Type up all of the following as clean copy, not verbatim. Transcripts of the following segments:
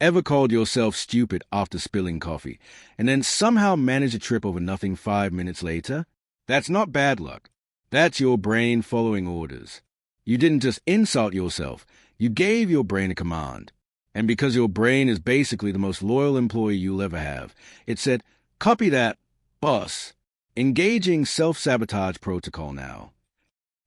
Ever called yourself stupid after spilling coffee, and then somehow managed to trip over nothing 5 minutes later? That's not bad luck. That's your brain following orders. You didn't just insult yourself, you gave your brain a command. And because your brain is basically the most loyal employee you'll ever have, it said, "Copy that, boss." Engaging self-sabotage protocol now.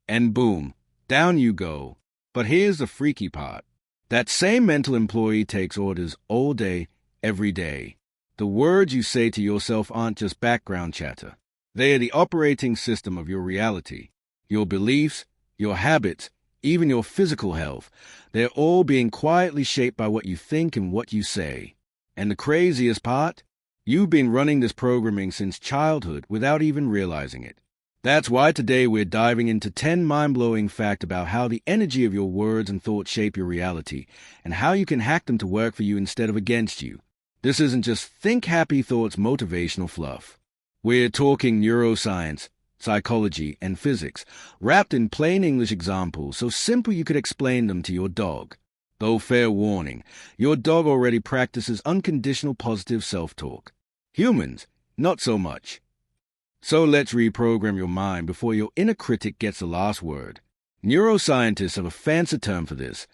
And boom, down you go. But here's the freaky part. That same mental employee takes orders all day, every day. The words you say to yourself aren't just background chatter. They are the operating system of your reality. Your beliefs, your habits, even your physical health, they're all being quietly shaped by what you think and what you say. And the craziest part? You've been running this programming since childhood without even realizing it. That's why today we're diving into 10 mind-blowing facts about how the energy of your words and thoughts shape your reality, and how you can hack them to work for you instead of against you. This isn't just think happy thoughts motivational fluff. We're talking neuroscience, psychology, and physics, wrapped in plain English examples so simple you could explain them to your dog. Though fair warning, your dog already practices unconditional positive self-talk. Humans, not so much. So let's reprogram your mind before your inner critic gets the last word. Neuroscientists have a fancy term for this: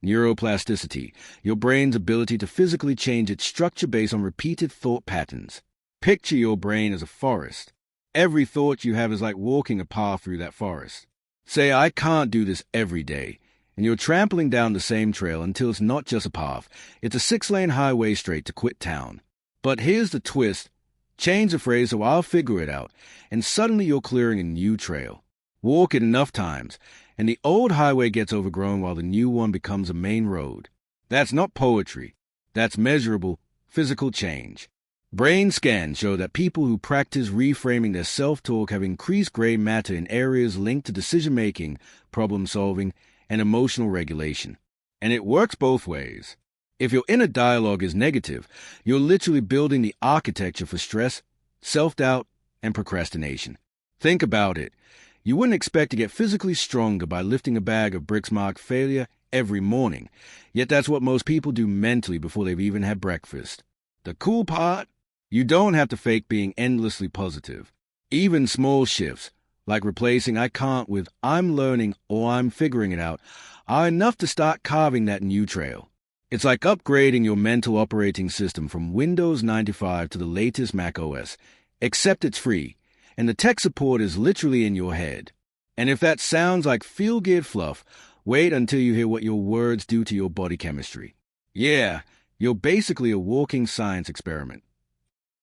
neuroplasticity, your brain's ability to physically change its structure based on repeated thought patterns. Picture your brain as a forest. Every thought you have is like walking a path through that forest. Say, "I can't do this every day," and you're trampling down the same trail until it's not just a path, it's a 6-lane highway straight to quit town. But here's the twist. Change the phrase so "I'll figure it out," and suddenly you're clearing a new trail. Walk it enough times, and the old highway gets overgrown while the new one becomes a main road. That's not poetry. That's measurable, physical change. Brain scans show that people who practice reframing their self-talk have increased gray matter in areas linked to decision-making, problem-solving, and emotional regulation. And it works both ways. If your inner dialogue is negative, you're literally building the architecture for stress, self-doubt, and procrastination. Think about it. You wouldn't expect to get physically stronger by lifting a bag of bricks marked failure every morning, yet that's what most people do mentally before they've even had breakfast. The cool part? You don't have to fake being endlessly positive. Even small shifts, like replacing "I can't" with "I'm learning" or "I'm figuring it out," are enough to start carving that new trail. It's like upgrading your mental operating system from Windows 95 to the latest Mac OS, except it's free, and the tech support is literally in your head. And if that sounds like feel-good fluff, wait until you hear what your words do to your body chemistry. Yeah, you're basically a walking science experiment.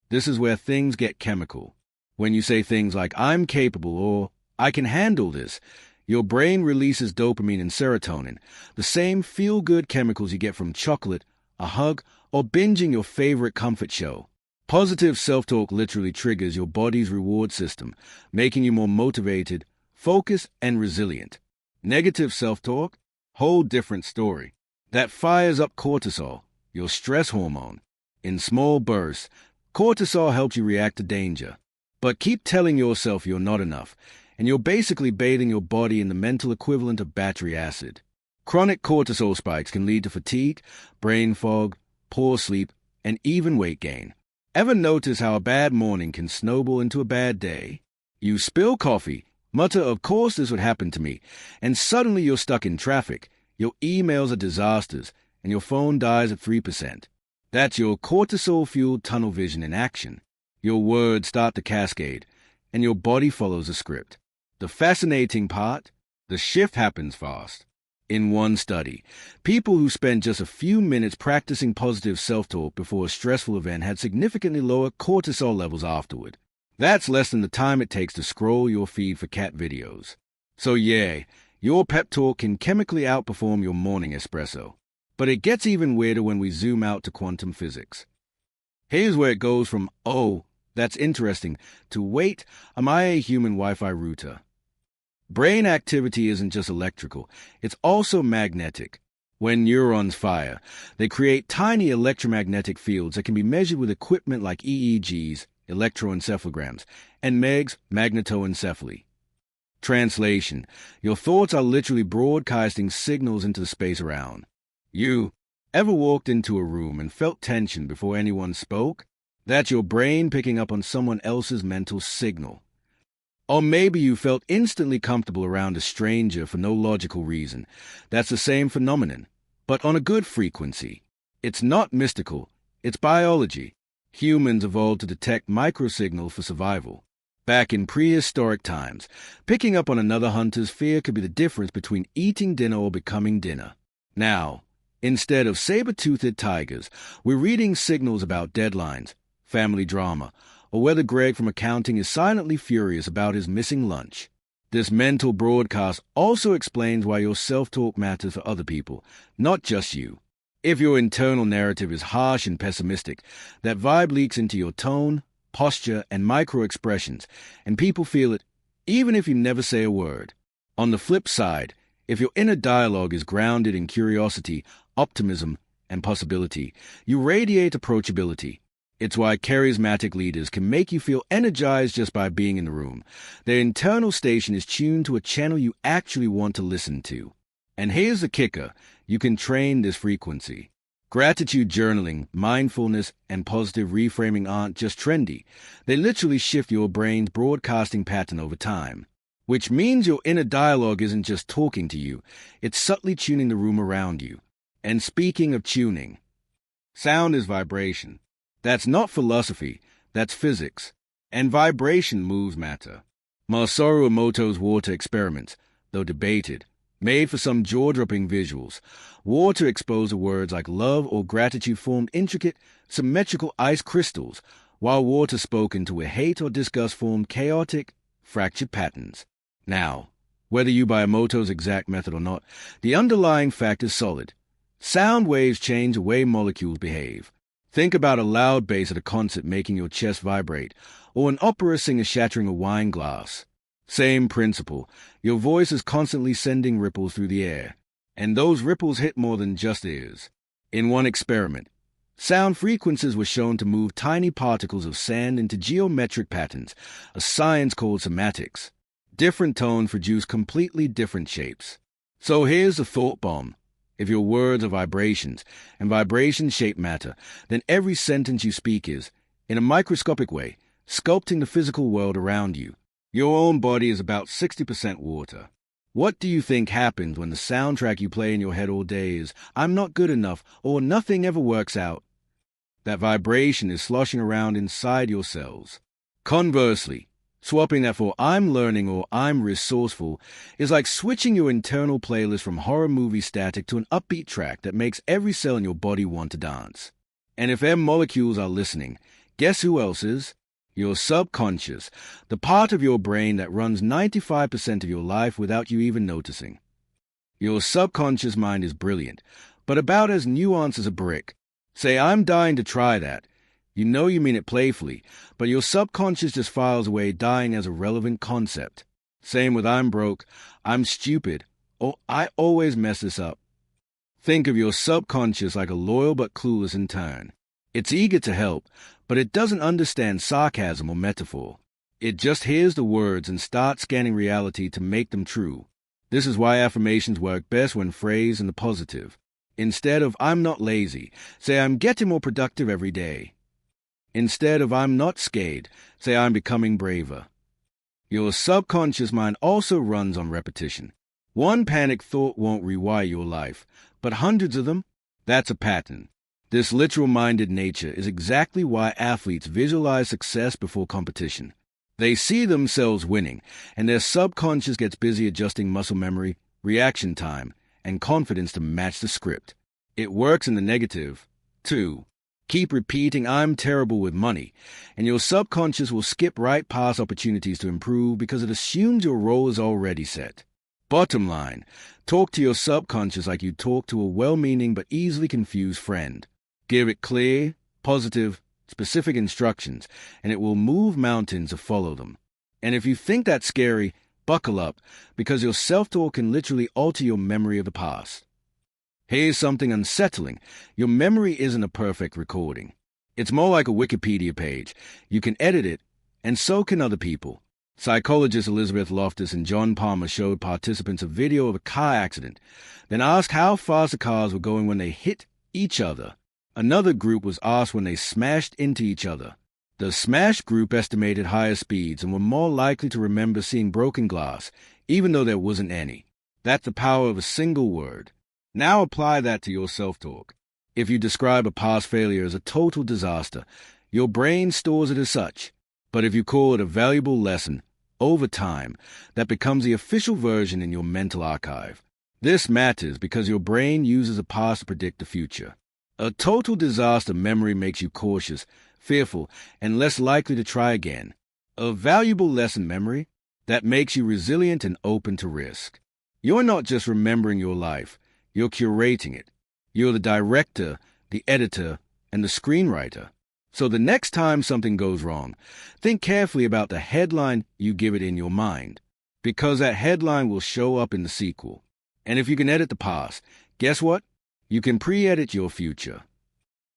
This is where things get chemical. When you say things like "I'm capable" or "I can handle this," your brain releases dopamine and serotonin, the same feel-good chemicals you get from chocolate, a hug, or binging your favorite comfort show. Positive self-talk literally triggers your body's reward system, making you more motivated, focused, and resilient. Negative self-talk? Whole different story. That fires up cortisol, your stress hormone. In small bursts, cortisol helps you react to danger. But keep telling yourself you're not enough, and you're basically bathing your body in the mental equivalent of battery acid. Chronic cortisol spikes can lead to fatigue, brain fog, poor sleep, and even weight gain. Ever notice how a bad morning can snowball into a bad day? You spill coffee, mutter "of course this would happen to me," and suddenly you're stuck in traffic, your emails are disasters, and your phone dies at 3%. That's your cortisol-fueled tunnel vision in action. Your words start to cascade, and your body follows a script. The fascinating part? The shift happens fast. In one study, people who spent just a few minutes practicing positive self-talk before a stressful event had significantly lower cortisol levels afterward. That's less than the time it takes to scroll your feed for cat videos. So yeah, your pep talk can chemically outperform your morning espresso. But it gets even weirder when we zoom out to quantum physics. Here's where it goes from "oh, that's interesting" to "wait, am I a human Wi-Fi router?" Brain activity isn't just electrical, it's also magnetic. When neurons fire, they create tiny electromagnetic fields that can be measured with equipment like EEGs, electroencephalograms, and MEGs, magnetoencephaly. Translation: your thoughts are literally broadcasting signals into the space around you. Ever walked into a room and felt tension before anyone spoke? That's your brain picking up on someone else's mental signal. Or maybe you felt instantly comfortable around a stranger for no logical reason. That's the same phenomenon, but on a good frequency. It's not mystical, it's biology. Humans evolved to detect microsignals for survival. Back in prehistoric times, picking up on another hunter's fear could be the difference between eating dinner or becoming dinner. Now, instead of saber-toothed tigers, we're reading signals about deadlines, family drama, or whether Greg from accounting is silently furious about his missing lunch. This mental broadcast also explains why your self-talk matters for other people, not just you. If your internal narrative is harsh and pessimistic, that vibe leaks into your tone, posture, and micro-expressions, and people feel it, even if you never say a word. On the flip side, if your inner dialogue is grounded in curiosity, optimism, and possibility, you radiate approachability. It's why charismatic leaders can make you feel energized just by being in the room. Their internal station is tuned to a channel you actually want to listen to. And here's the kicker, you can train this frequency. Gratitude journaling, mindfulness, and positive reframing aren't just trendy. They literally shift your brain's broadcasting pattern over time. Which means your inner dialogue isn't just talking to you, it's subtly tuning the room around you. And speaking of tuning, sound is vibration. That's not philosophy, that's physics. And vibration moves matter. Masaru Emoto's water experiments, though debated, made for some jaw-dropping visuals. Water exposed to words like love or gratitude formed intricate, symmetrical ice crystals, while water spoken to with hate or disgust formed chaotic, fractured patterns. Now, whether you buy Emoto's exact method or not, the underlying fact is solid. Sound waves change the way molecules behave. Think about a loud bass at a concert making your chest vibrate, or an opera singer shattering a wine glass. Same principle. Your voice is constantly sending ripples through the air, and those ripples hit more than just ears. In one experiment, sound frequencies were shown to move tiny particles of sand into geometric patterns, a science called semantics. Different tones produce completely different shapes. So here's the thought bomb. If your words are vibrations, and vibrations shape matter, then every sentence you speak is, in a microscopic way, sculpting the physical world around you. Your own body is about 60% water. What do you think happens when the soundtrack you play in your head all day is, I'm not good enough, or nothing ever works out? That vibration is sloshing around inside your cells. Conversely, swapping that for I'm learning or I'm resourceful is like switching your internal playlist from horror movie static to an upbeat track that makes every cell in your body want to dance. And if air molecules are listening, guess who else is? Your subconscious, the part of your brain that runs 95% of your life without you even noticing. Your subconscious mind is brilliant, but about as nuanced as a brick. Say, I'm dying to try that. You know you mean it playfully, but your subconscious just files away dying as a relevant concept. Same with I'm broke, I'm stupid, or I always mess this up. Think of your subconscious like a loyal but clueless intern. It's eager to help, but it doesn't understand sarcasm or metaphor. It just hears the words and starts scanning reality to make them true. This is why affirmations work best when phrased in the positive. Instead of I'm not lazy, say I'm getting more productive every day. Instead of I'm not scared, say I'm becoming braver. Your subconscious mind also runs on repetition. One panic thought won't rewire your life, but hundreds of them, that's a pattern. This literal-minded nature is exactly why athletes visualize success before competition. They see themselves winning, and their subconscious gets busy adjusting muscle memory, reaction time, and confidence to match the script. It works in the negative, too. Keep repeating, I'm terrible with money, and your subconscious will skip right past opportunities to improve because it assumes your role is already set. Bottom line, talk to your subconscious like you talk to a well-meaning but easily confused friend. Give it clear, positive, specific instructions, and it will move mountains to follow them. And if you think that's scary, buckle up, because your self-talk can literally alter your memory of the past. Here's something unsettling. Your memory isn't a perfect recording. It's more like a Wikipedia page. You can edit it, and so can other people. Psychologists Elizabeth Loftus and John Palmer showed participants a video of a car accident, then asked how fast the cars were going when they hit each other. Another group was asked when they smashed into each other. The smashed group estimated higher speeds and were more likely to remember seeing broken glass, even though there wasn't any. That's the power of a single word. Now apply that to your self-talk. If you describe a past failure as a total disaster, your brain stores it as such. But if you call it a valuable lesson, over time, that becomes the official version in your mental archive. This matters because your brain uses the past to predict the future. A total disaster memory makes you cautious, fearful, and less likely to try again. A valuable lesson memory, that makes you resilient and open to risk. You're not just remembering your life, you're curating it. You're the director, the editor, and the screenwriter. So the next time something goes wrong, think carefully about the headline you give it in your mind, because that headline will show up in the sequel. And if you can edit the past, guess what? You can pre-edit your future.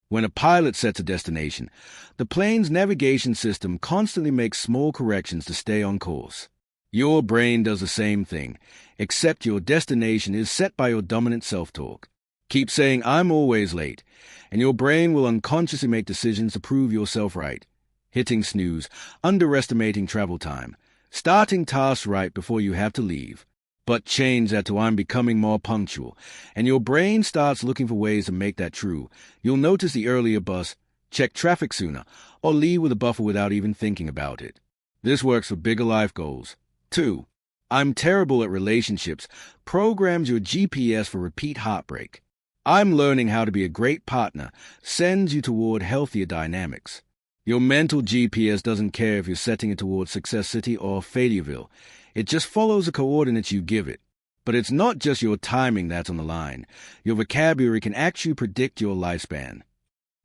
When a pilot sets a destination, the plane's navigation system constantly makes small corrections to stay on course. Your brain does the same thing, except your destination is set by your dominant self-talk. Keep saying, "I'm always late," and your brain will unconsciously make decisions to prove yourself right. Hitting snooze, underestimating travel time, starting tasks right before you have to leave. But change that to "I'm becoming more punctual," and your brain starts looking for ways to make that true. You'll notice the earlier bus, check traffic sooner, or leave with a buffer without even thinking about it. This works for bigger life goals. 2. "I'm terrible at relationships" programs your GPS for repeat heartbreak. "I'm learning how to be a great partner" sends you toward healthier dynamics. Your mental GPS doesn't care if you're setting it towards Success City or Failureville. It just follows the coordinates you give it. But it's not just your timing that's on the line. Your vocabulary can actually predict your lifespan.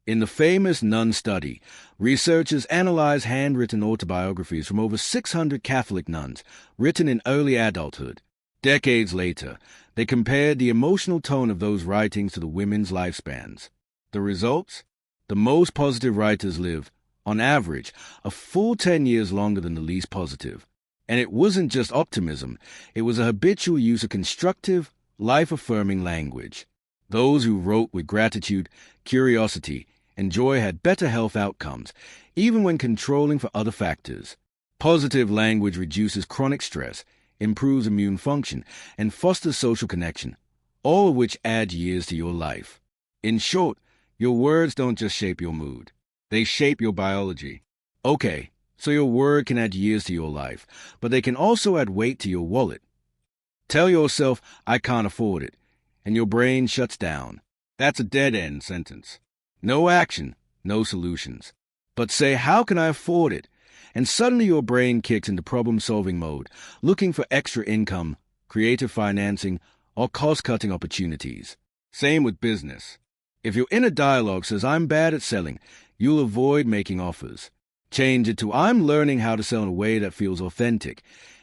In the famous Nun study, researchers analyzed handwritten autobiographies from over 600 Catholic nuns, written in early adulthood. Decades later, they compared the emotional tone of those writings to the women's lifespans. The results? The most positive writers live, on average, a full 10 years longer than the least positive. And it wasn't just optimism, it was a habitual use of constructive, life-affirming language. Those who wrote with gratitude, curiosity, and joy had better health outcomes, even when controlling for other factors. Positive language reduces chronic stress, improves immune function, and fosters social connection, all of which add years to your life. In short, your words don't just shape your mood. They shape your biology. Okay, so your word can add years to your life, but they can also add weight to your wallet. Tell yourself, "I can't afford it," and your brain shuts down. That's a dead-end sentence. No action, no solutions. But say, "How can I afford it?" And suddenly your brain kicks into problem-solving mode, looking for extra income, creative financing, or cost-cutting opportunities. Same with business. If your inner dialogue says, "I'm bad at selling," you'll avoid making offers. Change it to, "I'm learning how to sell in a way that feels authentic,"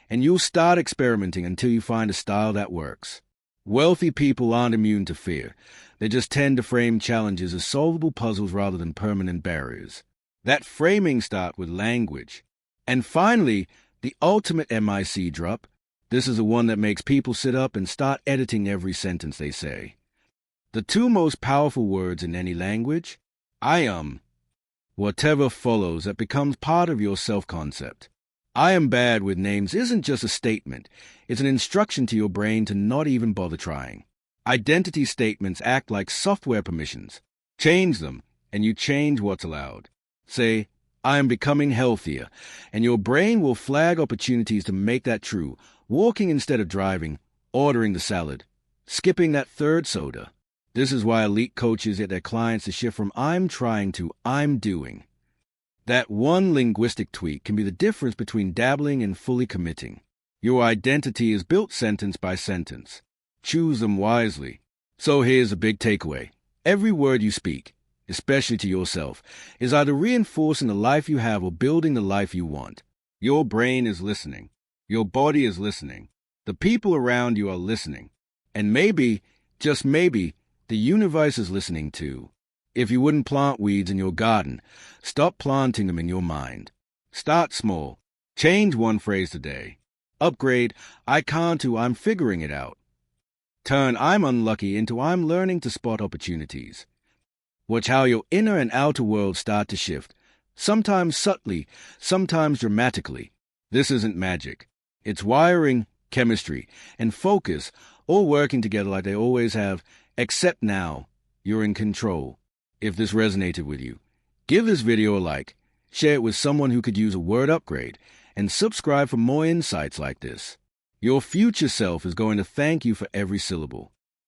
and you'll start experimenting until you find a style that works. Wealthy people aren't immune to fear. They just tend to frame challenges as solvable puzzles rather than permanent barriers. That framing starts with language. And finally, the ultimate MIC drop. This is the one that makes people sit up and start editing every sentence they say. The two most powerful words in any language? I am. Whatever follows that becomes part of your self-concept. "I am bad with names" isn't just a statement. It's an instruction to your brain to not even bother trying. Identity statements act like software permissions. Change them, and you change what's allowed. Say, "I am becoming healthier," and your brain will flag opportunities to make that true, walking instead of driving, ordering the salad, skipping that third soda. This is why elite coaches get their clients to shift from "I'm trying" to "I'm doing." That one linguistic tweak can be the difference between dabbling and fully committing. Your identity is built sentence by sentence. Choose them wisely. So here's a big takeaway. Every word you speak, especially to yourself, is either reinforcing the life you have or building the life you want. Your brain is listening. Your body is listening. The people around you are listening. And maybe, just maybe, the universe is listening too. If you wouldn't plant weeds in your garden, stop planting them in your mind. Start small. Change one phrase today. Upgrade "I can't" to "I'm figuring it out." Turn "I'm unlucky" into "I'm learning to spot opportunities." Watch how your inner and outer worlds start to shift, sometimes subtly, sometimes dramatically. This isn't magic. It's wiring, chemistry, and focus all working together like they always have, except now you're in control. If this resonated with you, give this video a like, share it with someone who could use a word upgrade, and subscribe for more insights like this. Your future self is going to thank you for every syllable.